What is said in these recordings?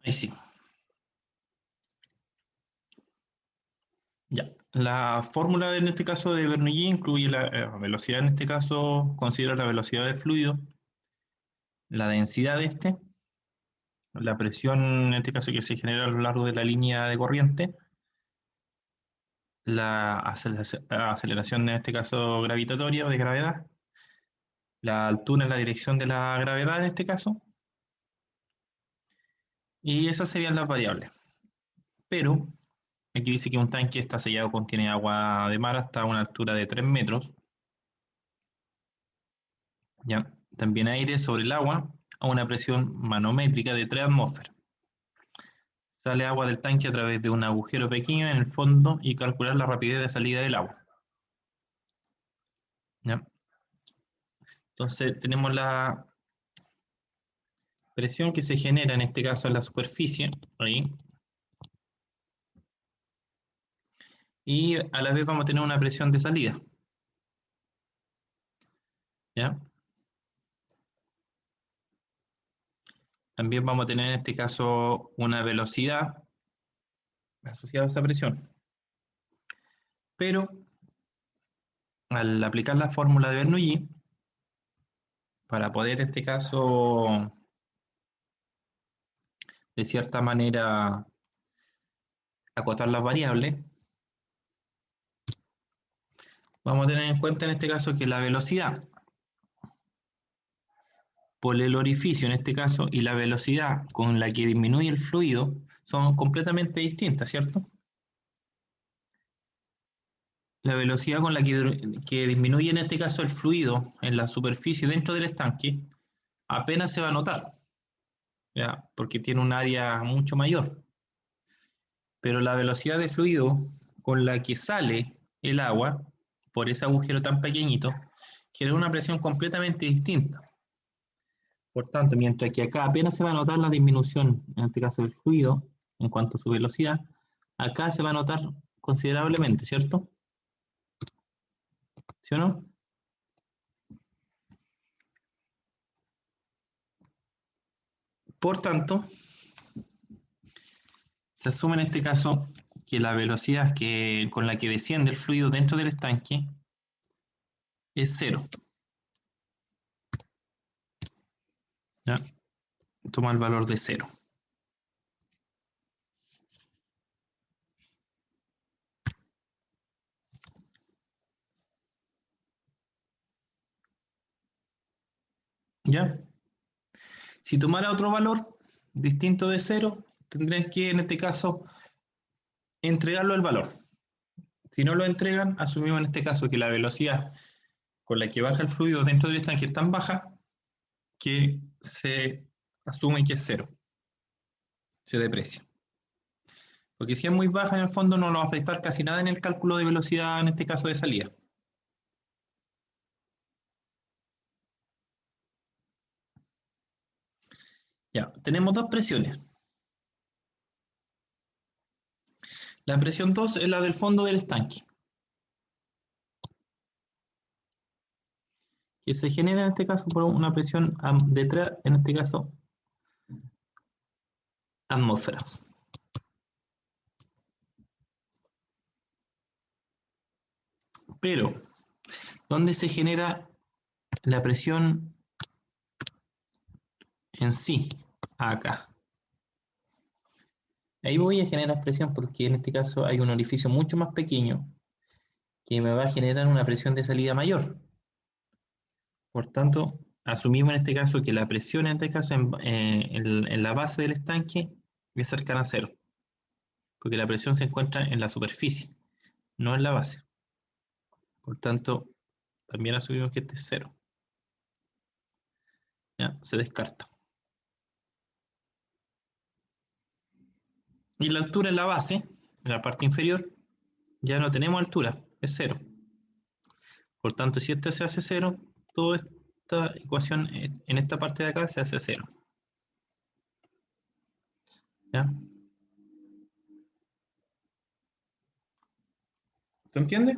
Ahí sí. Ya. La fórmula en este caso de Bernoulli incluye la velocidad, en este caso considera la velocidad del fluido, la densidad de este, la presión en este caso que se genera a lo largo de la línea de corriente, la aceleración en este caso gravitatoria o de gravedad, la altura en la dirección de la gravedad en este caso, y esas serían las variables. Pero aquí dice que un tanque está sellado, contiene agua de mar hasta una altura de 3 metros. ¿Ya? También aire sobre el agua a una presión manométrica de 3 atmósferas. Sale agua del tanque a través de un agujero pequeño en el fondo y calcular la rapidez de salida del agua. ¿Ya? Entonces tenemos la presión que se genera en este caso en la superficie, ahí. Y a la vez vamos a tener una presión de salida. ¿Ya? También vamos a tener en este caso una velocidad asociada a esa presión. Pero al aplicar la fórmula de Bernoulli, para poder en este caso, de cierta manera, acotar las variables, vamos a tener en cuenta en este caso que la velocidad por el orificio en este caso y la velocidad con la que disminuye el fluido son completamente distintas, ¿cierto? La velocidad con la que disminuye en este caso el fluido en la superficie dentro del estanque apenas se va a notar, ¿ya? Porque tiene un área mucho mayor. Pero la velocidad de fluido con la que sale el agua por ese agujero tan pequeñito genera una presión completamente distinta. Por tanto, mientras que acá apenas se va a notar la disminución, en este caso del fluido, en cuanto a su velocidad, acá se va a notar considerablemente, ¿cierto? ¿Sí o no? Por tanto, se asume en este caso que la velocidad con la que desciende el fluido dentro del estanque es cero. ¿Ya? Toma el valor de cero. ¿Ya? Si tomara otro valor distinto de cero, tendrían que, en este caso, entregarlo el valor. Si no lo entregan, asumimos en este caso que la velocidad con la que baja el fluido dentro del estanque es tan baja que se asume que es cero, se deprecia. Porque si es muy baja, en el fondo no nos va a afectar casi nada en el cálculo de velocidad, en este caso de salida. Ya, tenemos dos presiones. La presión 2 es la del fondo del estanque, que se genera en este caso por una presión de 3, en este caso, atmósferas. Pero, ¿dónde se genera la presión en sí? Acá. Ahí voy a generar presión porque en este caso hay un orificio mucho más pequeño que me va a generar una presión de salida mayor. Por tanto, asumimos en este caso que la presión en este caso en la base del estanque es cercana a cero, porque la presión se encuentra en la superficie, no en la base. Por tanto, también asumimos que este es cero. ¿Ya? Se descarta. Y la altura en la base, en la parte inferior, ya no tenemos altura, es cero. Por tanto, si este se hace cero, toda esta ecuación en esta parte de acá se hace cero. ¿Ya? ¿Se entiende?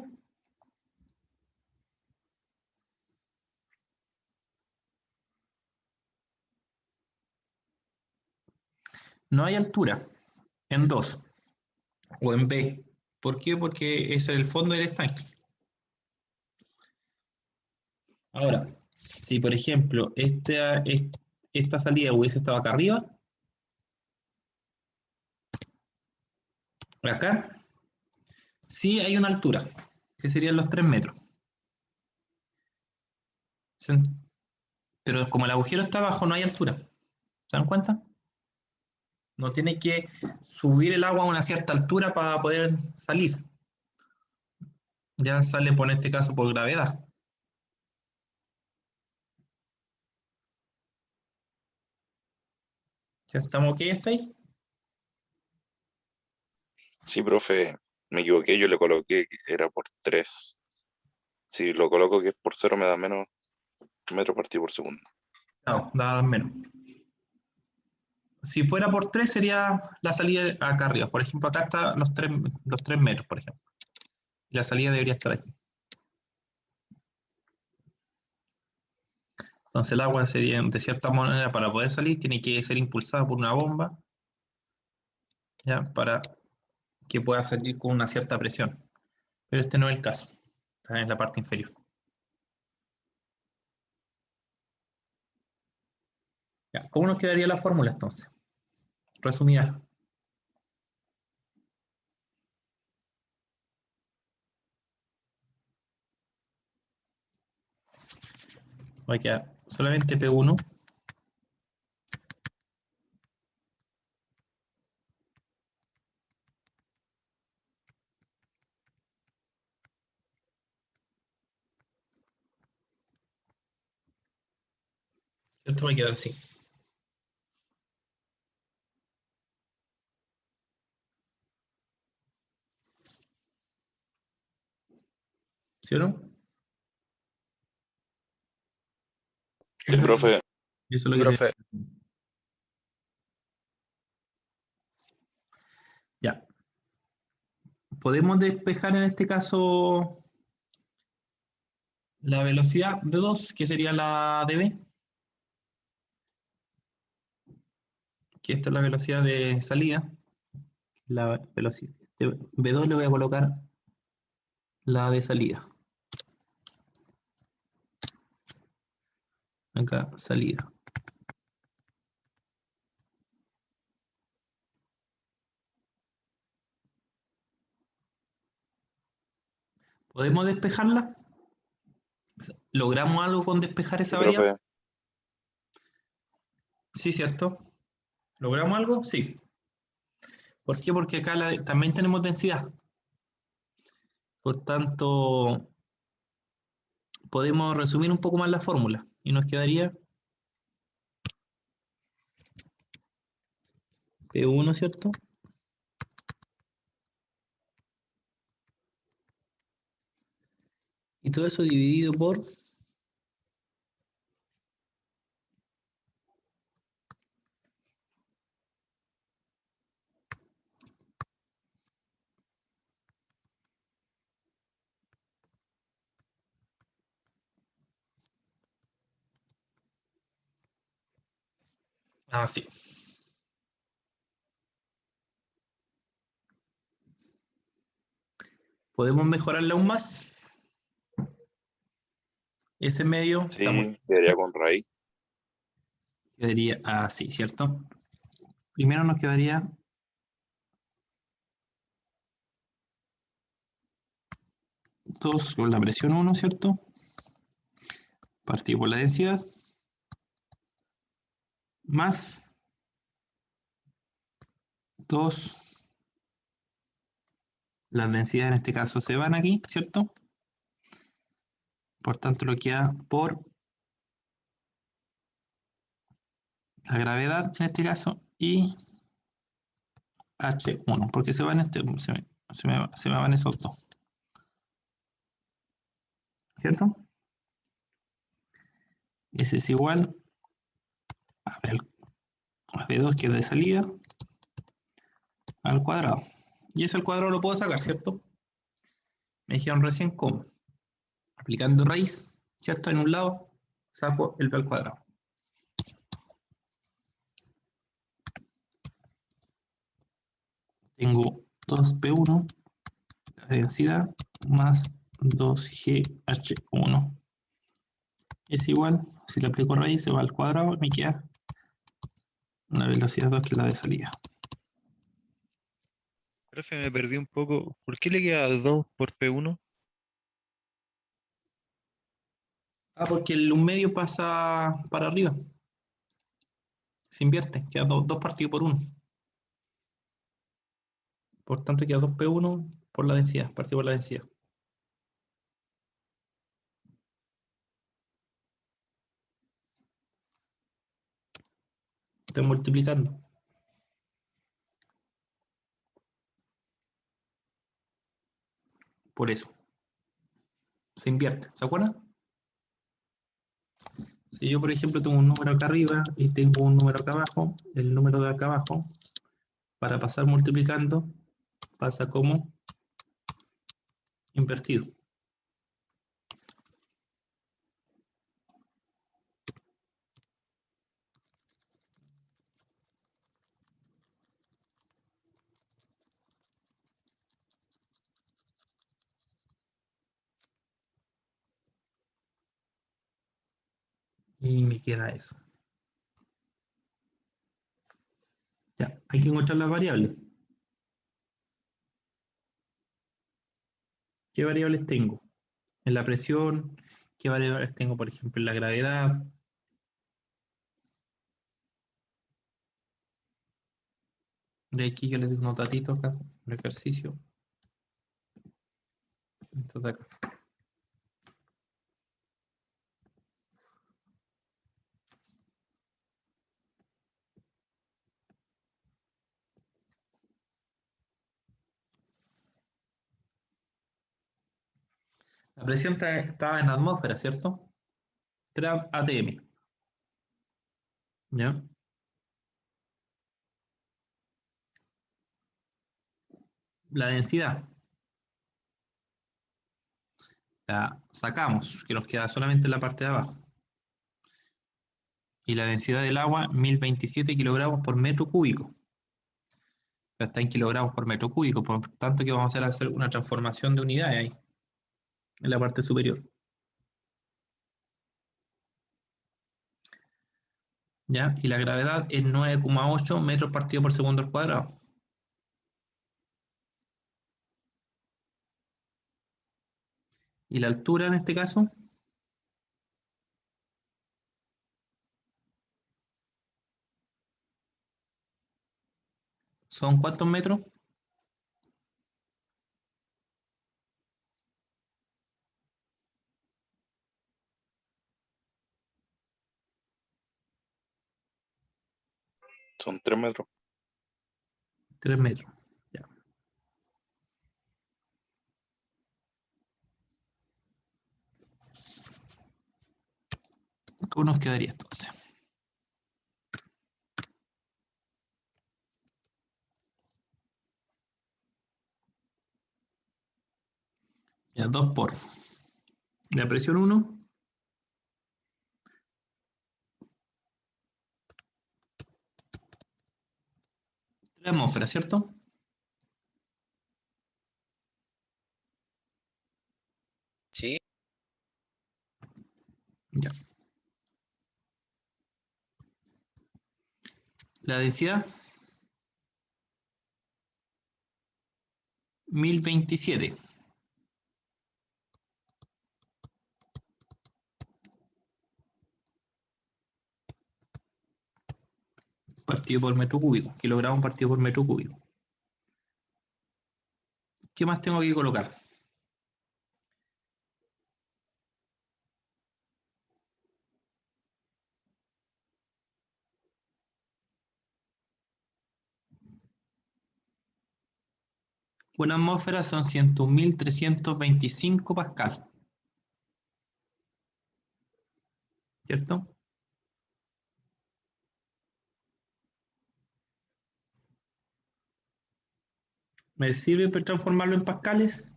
no hay altura en 2 o en B. ¿Por qué? Porque es el fondo del estanque. Ahora, si por ejemplo esta salida hubiese estado acá arriba, acá, sí hay una altura, que serían los 3 metros. Pero como el agujero está abajo, no hay altura. ¿Se dan cuenta? No tiene que subir el agua a una cierta altura para poder salir. Ya sale por este caso por gravedad. ¿Ya estamos ok hasta ahí? Sí, profe, me equivoqué, yo le coloqué que era por 3. Si lo coloco que es por 0 me da menos metros partido por segundo. No, da menos. Si fuera por 3 sería la salida acá arriba. Por ejemplo, acá están los 3 metros, por ejemplo. Y la salida debería estar aquí. Entonces el agua sería, de cierta manera, para poder salir, tiene que ser impulsada por una bomba, ¿ya? Para que pueda salir con una cierta presión. Pero este no es el caso. Está en la parte inferior. ¿Ya? ¿Cómo nos quedaría la fórmula entonces? Resumida. Va a quedar solamente P1. Esto va a quedar así. ¿Sí o no? Sí, profe, Eso es lo que Profe, Ya. Podemos despejar en este caso la velocidad de 2, que sería la de B. Que esta es la velocidad de salida. La velocidad de B2 le voy a colocar la de salida. Acá, salida. ¿Podemos despejarla? ¿Logramos algo con despejar sí, esa variable? profe, Sí, ¿cierto? ¿Logramos algo? Sí. ¿Por qué? Porque acá también tenemos densidad. Por tanto, podemos resumir un poco más la fórmula y nos quedaría P1, ¿cierto? Y todo eso dividido por sí. ¿Podemos mejorarla aún más? Ese medio sí, quedaría con raíz. quedaría así, ¿cierto? Primero nos quedaría 2 con la presión 1, ¿cierto? Partido por la densidad. Más 2. Las densidades en este caso se van aquí, ¿cierto? Por tanto, lo queda por la gravedad en este caso y H1, porque se van se me van esos dos, ¿cierto? Ese es igual a B2, que es de salida, al cuadrado. Y ese al cuadrado lo puedo sacar, ¿cierto? Me dijeron recién cómo. Aplicando raíz, ¿cierto? En un lado saco el B al cuadrado. tengo 2P1, la densidad, más 2GH1. Es igual, si le aplico raíz, se va al cuadrado y me queda una velocidad 2 que es la de salida. Profe, me perdí un poco. ¿Por qué le queda 2 por P1? Ah, porque un medio pasa para arriba. Se invierte, queda 2 partido por 1. Por tanto, queda 2P1 por la densidad, partido por la densidad. Estoy multiplicando. Por eso. Se invierte, ¿se acuerdan? Si yo, por ejemplo, tengo un número acá arriba y tengo un número acá abajo, el número de acá abajo, para pasar multiplicando, pasa como invertido. Y me queda eso. Ya, hay que encontrar las variables. ¿Qué variables tengo? En la presión, ¿qué variables tengo, por ejemplo, en la gravedad? De aquí yo les doy unos datitos acá, el ejercicio. Esto de acá. La presión está en atmósfera, ¿cierto? 3 atm. ¿Ya? La densidad la sacamos, que nos queda solamente en la parte de abajo. Y la densidad del agua, 1027 kilogramos por metro cúbico. Está en kilogramos por metro cúbico, por tanto que vamos a hacer una transformación de unidades ahí, en la parte superior. ¿Ya? Y la gravedad es 9,8 metros partido por segundo al cuadrado. Y la altura en este caso, ¿son cuántos metros? Son 3 metros. 3 metros. Ya. ¿Cómo nos quedaría entonces? Ya, 2 por la presión 1, 3 atmósferas, ¿cierto? Sí, Ya. La densidad, 1027. Partido por metro cúbico, kilogramos partido por metro cúbico. ¿Qué más tengo que colocar? Una atmósfera son 101.325 pascal, ¿cierto? ¿Me sirve para transformarlo en pascales?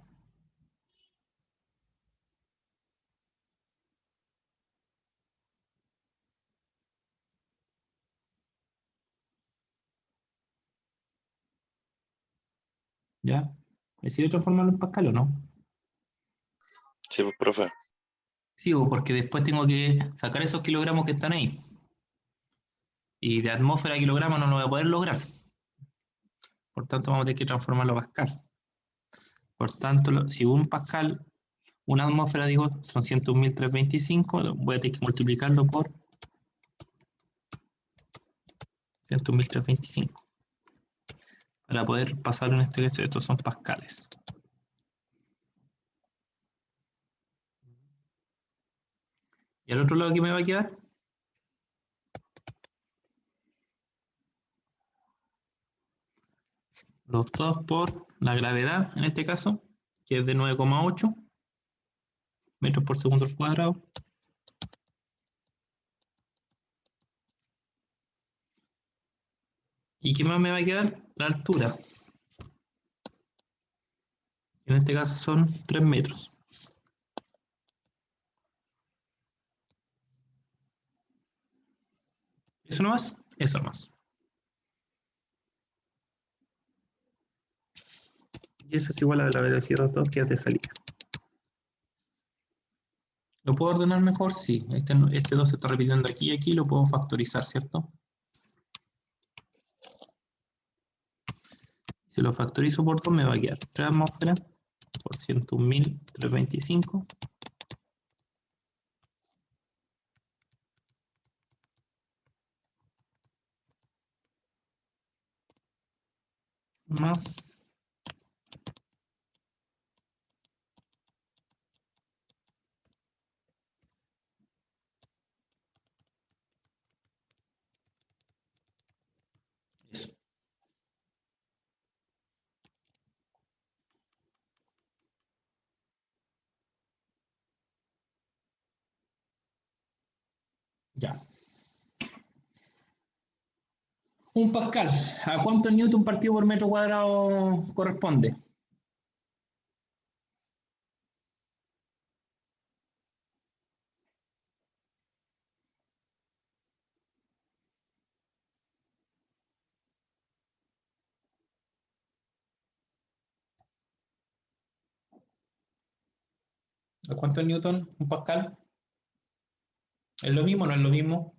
¿Ya? ¿Decido transformarlo en pascal o no? Sí, pues, profe. Sí, porque después tengo que sacar esos kilogramos que están ahí. Y de atmósfera a kilogramos no lo voy a poder lograr. Por tanto, vamos a tener que transformarlo a pascal. Por tanto, si un pascal, una atmósfera, digo, son 101.325, voy a tener que multiplicarlo por 101.325 para poder pasarlo en este caso. Estos son pascales. ¿Y al otro lado qué me va a quedar? Los 2 por la gravedad, en este caso, que es de 9,8 metros por segundo al cuadrado. ¿Y qué más me va a quedar? La altura. En este caso son 3 metros. ¿Eso no más? Eso más. Y eso es igual a la velocidad 2 que es de salida. ¿Lo puedo ordenar mejor? Sí. Este 2 se está repitiendo aquí y aquí. Lo puedo factorizar, ¿cierto? Si lo factorizo por 2 me va a quedar 3 atmósferas por 101.325 más eso. Ya. Un pascal. ¿A cuántos newton partido por metro cuadrado corresponde? ¿A cuántos newton un pascal? ¿Es lo mismo o no es lo mismo?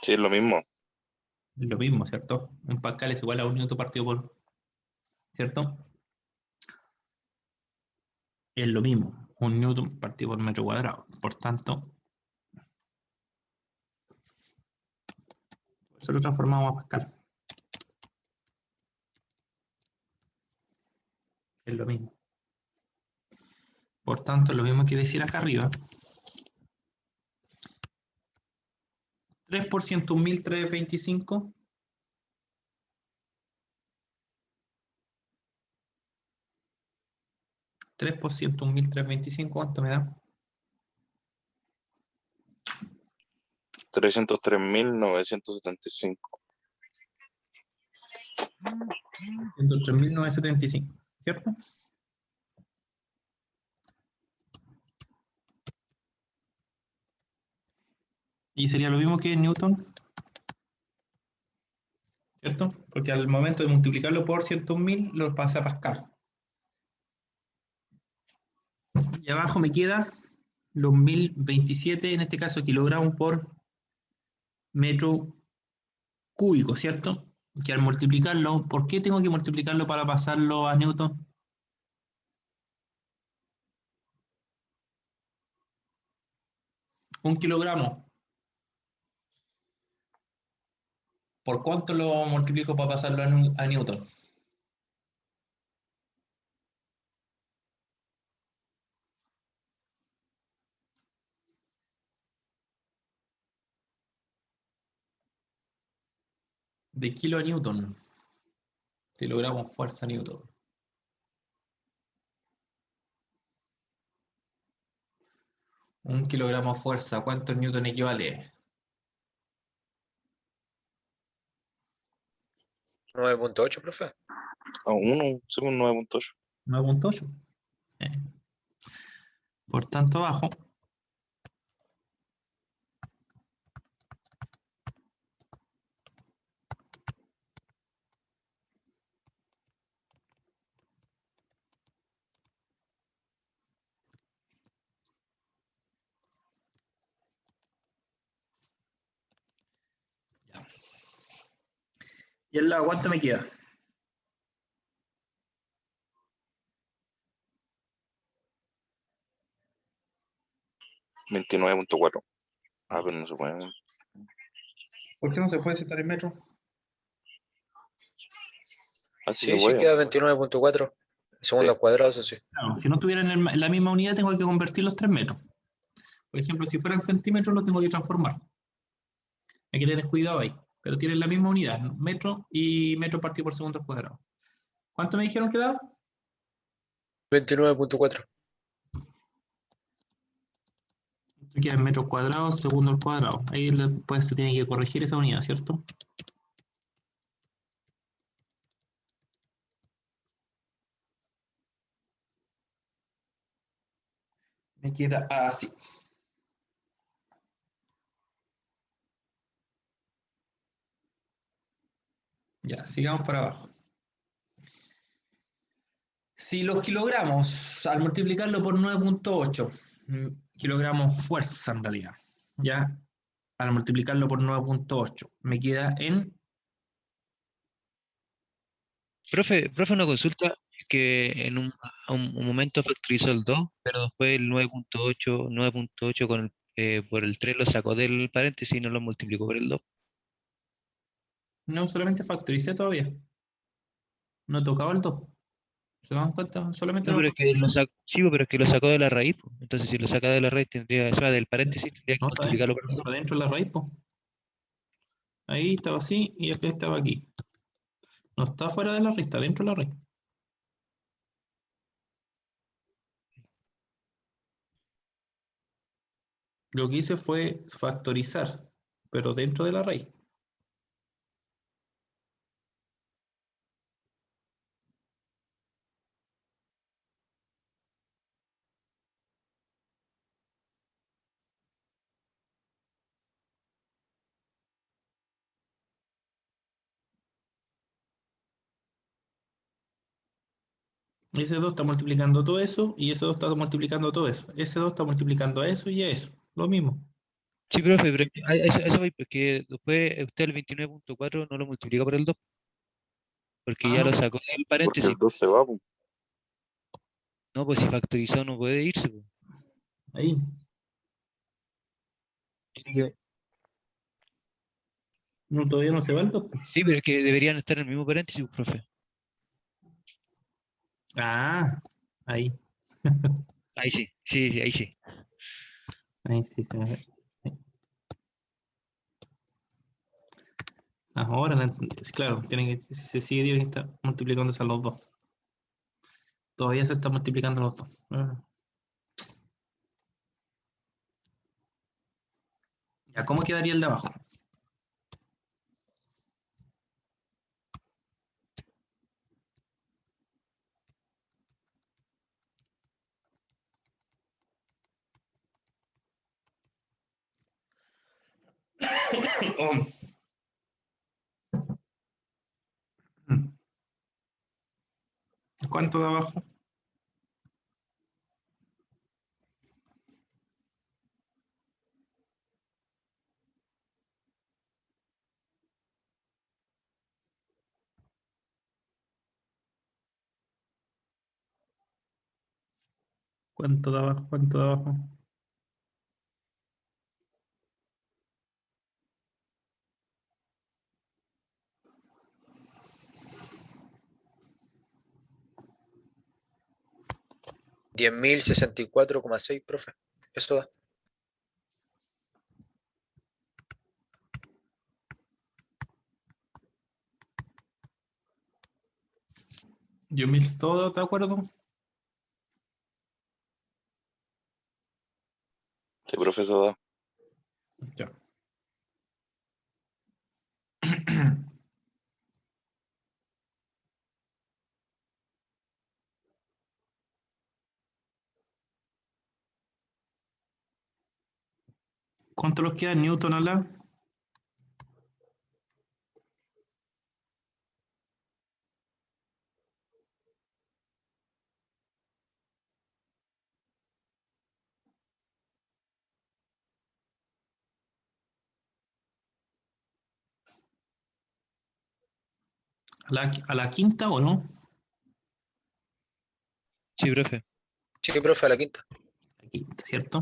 Sí, es lo mismo. Es lo mismo, ¿cierto? Un pascal es igual a un newton partido por... ¿Cierto? Es lo mismo. Un newton partido por metro cuadrado. Por tanto, eso lo transformamos a pascal. Es lo mismo. Por tanto, lo mismo que decir acá arriba. 3 por 101.325. 3 por 101.325, ¿cuánto me da? 303.975. 103.975, ¿cierto? Y sería lo mismo que en Newton, ¿cierto? Porque al momento de multiplicarlo por 101.000 lo pasa a Pascal. Y abajo me queda los 1027, en este caso kilogramos por metro cúbico, ¿cierto? Que al multiplicarlo, ¿por qué tengo que multiplicarlo para pasarlo a Newton? Un kilogramo. ¿Por cuánto lo multiplico para pasarlo a Newton? De kilo a Newton. Kilogramos fuerza Newton. Un kilogramo fuerza, ¿cuántos newton equivale? 9.8, profe. A 1, según 9.8. 9,8. Por tanto, abajo ¿Y el lado cuánto me queda? 29.4. Ah, pero no se puede. ¿Por qué no se puede citar en metro? Así Sí, se sí, puede. queda 29.4. Segundo al cuadrado, eso sí. Claro, si no estuvieran en la misma unidad, tengo que convertir los 3 metros. Por ejemplo, si fueran centímetros, lo tengo que transformar. Hay que tener cuidado ahí. Pero tienen la misma unidad, metro y metro partido por segundo al cuadrado. ¿Cuánto me dijeron que daba? 29.4. Esto queda en metros cuadrados, segundo al cuadrado. Ahí pues se tiene que corregir esa unidad, ¿cierto? Me queda así. Ya, sigamos para abajo. Si los kilogramos, al multiplicarlo por 9.8, kilogramos fuerza en realidad, ya, al multiplicarlo por 9.8, me queda en... Profe, una consulta que en un momento factorizó el 2, pero después el 9.8 por el 3 lo sacó del paréntesis y no lo multiplicó por el 2. No solamente factoricé todavía, no he tocado el 2. ¿Se dan cuenta? Solamente No, lo pero es que factoricé. lo sacó, sí, pero es que lo sacó de la raíz, po. Entonces, si lo saca de la raíz, tendría, o sea, del paréntesis, tendría que No, multiplicarlo por el 2. está dentro de la raíz, po. Ahí estaba así y este estaba aquí. No está fuera de la raíz, está dentro de la raíz. Lo que hice fue factorizar, pero dentro de la raíz. Ese 2 está multiplicando todo eso y ese 2 está multiplicando todo eso. Ese 2 está multiplicando a eso y a eso. Lo mismo. Sí, profe, pero a eso voy, porque después usted el 29.4 no lo multiplica por el 2, porque Ah, ya no. lo sacó del Porque paréntesis. el 2 se va, po. No, pues si factorizó no puede irse, po. Ahí. Tiene que- No, todavía no se va el 2. Sí, pero es que deberían estar en el mismo paréntesis, profe. Ah, ahí. Ahí sí, sí, sí, ahí sí. Ahí sí se me ve. Ahora, claro, tienen que, si se sigue, tiene que estar multiplicándose a los dos. Todavía se están multiplicando los dos. Ya, ¿cómo quedaría el de abajo? Oh. ¿Cuánto de abajo? ¿Cuánto de abajo? ¿Cuánto de abajo? Diez mil sesenta y cuatro coma seis, profe. Eso da. Yo mil todo, ¿de acuerdo? Sí, profe, eso da. Ya. ¿Cuánto los queda Newton a la? a la quinta o no? Sí, profe. Sí, profe, a la quinta. La quinta, ¿cierto?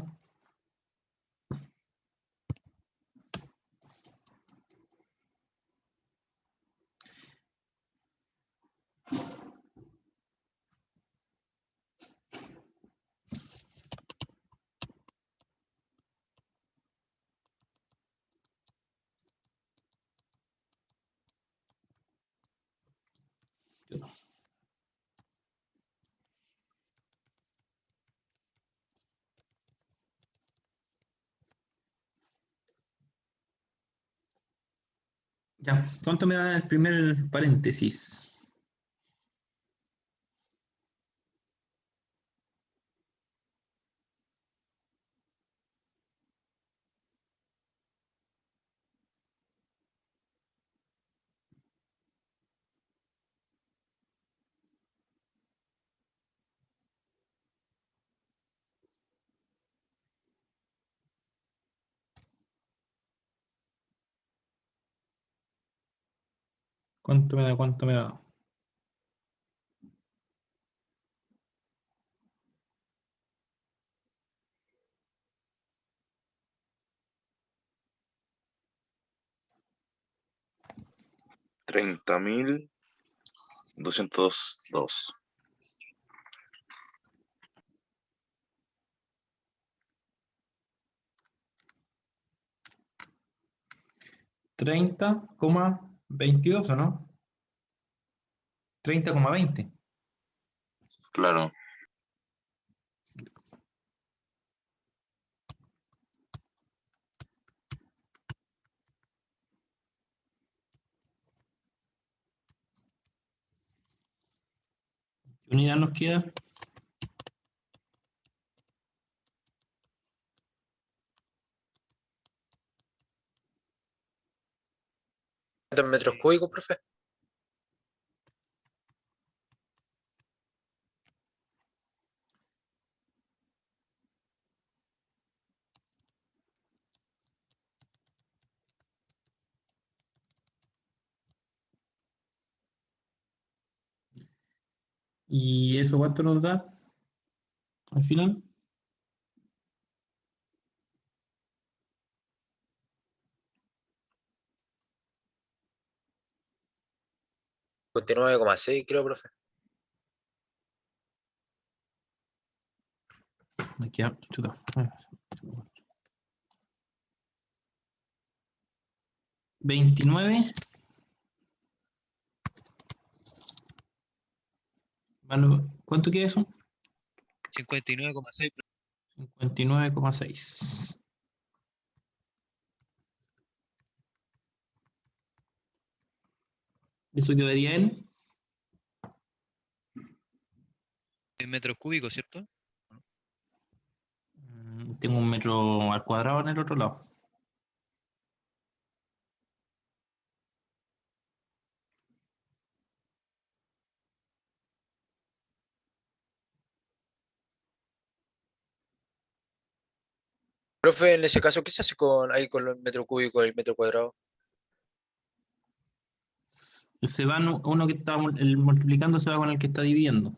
Ya, ¿cuánto me da el primer paréntesis? ¿Cuánto me da? ¿Cuánto me da? $30.202. 30,22, ¿o no? 30,20. Claro. ¿Qué unidad nos queda? ¿Cuántos metros cúbicos, profe? ¿Y eso cuánto nos da al final? 59,6, creo, profe. Me queda, chuta. 29. ¿Cuánto queda eso? 59,6. 59,6. Eso quedaría en Metros cúbicos, ¿cierto? tengo 1 metro al cuadrado en el otro lado. Profe, en ese caso, ¿qué se hace ahí con los metros cúbicos y el metro cuadrado? Se va uno que está multiplicando, se va con el que está dividiendo.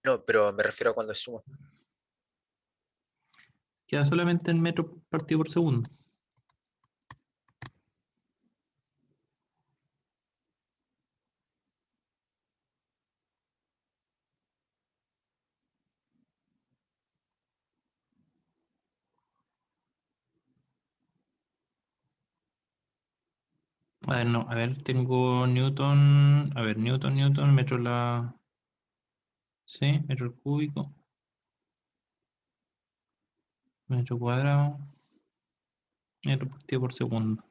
No, pero me refiero a cuando sumo. Queda solamente en metros partido por segundo. A ver, no, a ver, tengo Newton, a ver, Newton, metro la, sí, metro cúbico, metro cuadrado, metro partido por segundo.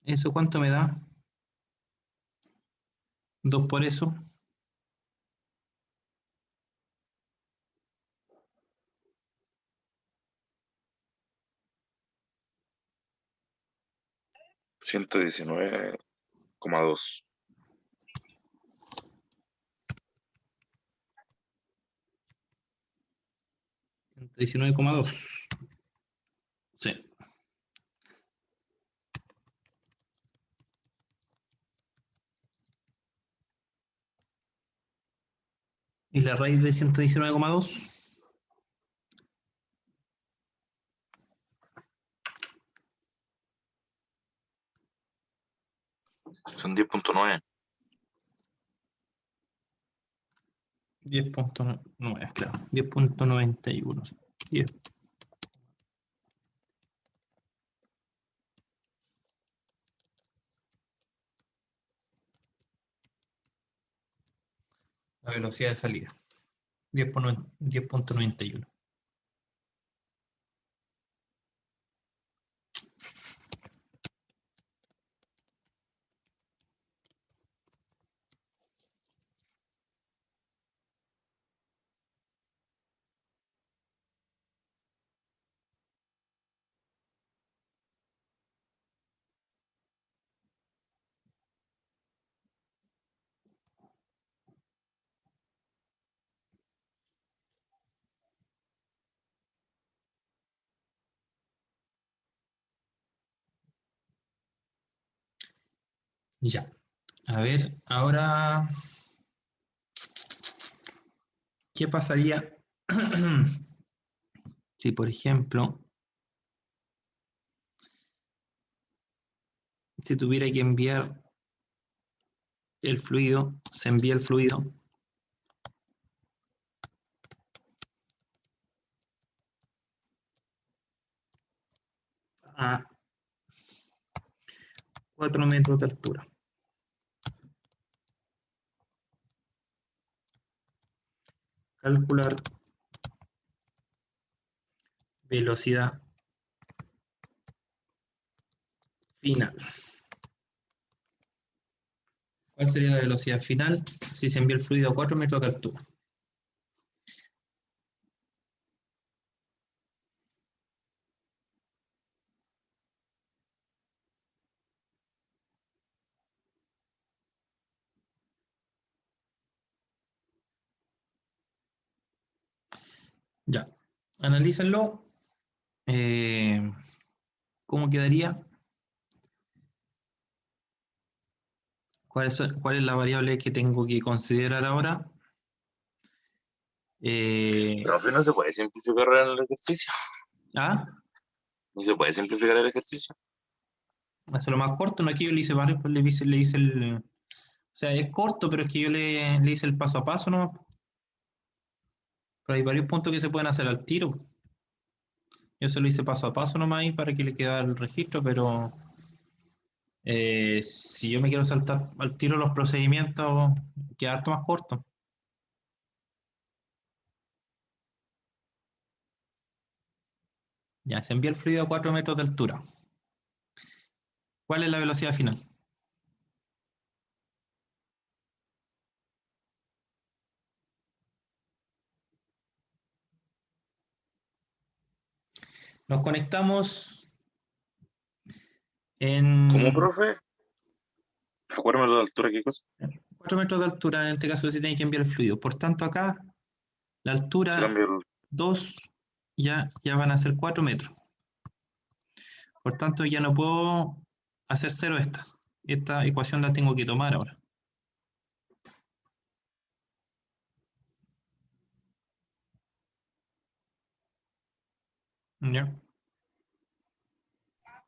¿Eso cuánto me da? 2 por eso. 119,2. 119,2. Sí. ¿Y la raíz de 119,2? Son 10,9. 10.9, claro. 10.91. 10. La velocidad de salida. 10.91. Ya. A ver, ahora, ¿qué pasaría si, por ejemplo, si tuviera que enviar el fluido, se envía el fluido a 4 metros de altura? Calcular velocidad final. ¿Cuál sería la velocidad final si se envía el fluido a 4 metros de altura? Ya, analícenlo. ¿Cómo quedaría? ¿Cuál es la variable que tengo que considerar ahora? Pero al final no se puede simplificar el ejercicio. ¿Ah? Ni se puede simplificar el ejercicio. Hacerlo más corto, no, aquí yo le hice varios, pues le hice el... O sea, es corto, pero es que yo le hice el paso a paso, ¿no? Pero hay varios puntos que se pueden hacer al tiro. Yo se lo hice paso a paso nomás ahí para que le quedara el registro, pero si yo me quiero saltar al tiro los procedimientos, queda harto más corto. Ya, se envía el fluido a 4 metros de altura. ¿Cuál es la velocidad final? Nos conectamos en ¿Cómo, profe? ¿A 4 metros de altura qué cosa? 4 metros de altura, en este caso se tiene que enviar el fluido. Por tanto, acá la Se altura cambia el... 2 ya van a ser 4 metros. Por tanto, ya no puedo hacer cero esta. Esta ecuación la tengo que tomar ahora. ¿Ya?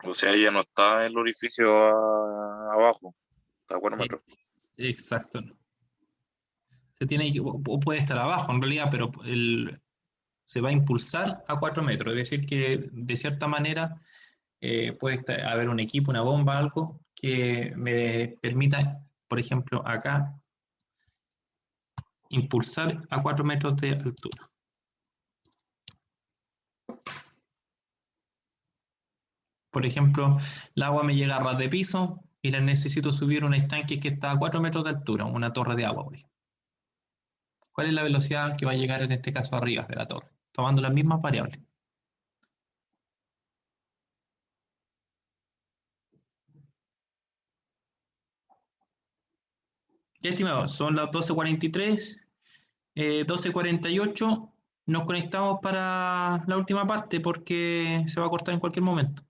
O sea, ya no está el orificio abajo, a 4 metros. Exacto. Se tiene que, o puede estar abajo en realidad, pero se va a impulsar a 4 metros. Es decir, que de cierta manera puede haber un equipo, una bomba, algo que me permita, por ejemplo, acá, impulsar a 4 metros de altura. Por ejemplo, el agua me llega a ras de piso y la necesito subir a un estanque que está a 4 metros de altura, una torre de agua, por ejemplo. ¿Cuál es la velocidad que va a llegar en este caso arriba de la torre? Tomando las mismas variables. Ya, estimado, son las 12:43, 12:48. Nos conectamos para la última parte porque se va a cortar en cualquier momento.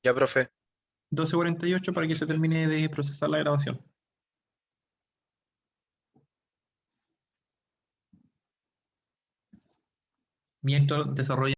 Ya, profe. 12:48 para que se termine de procesar la grabación. Mientras desarrolla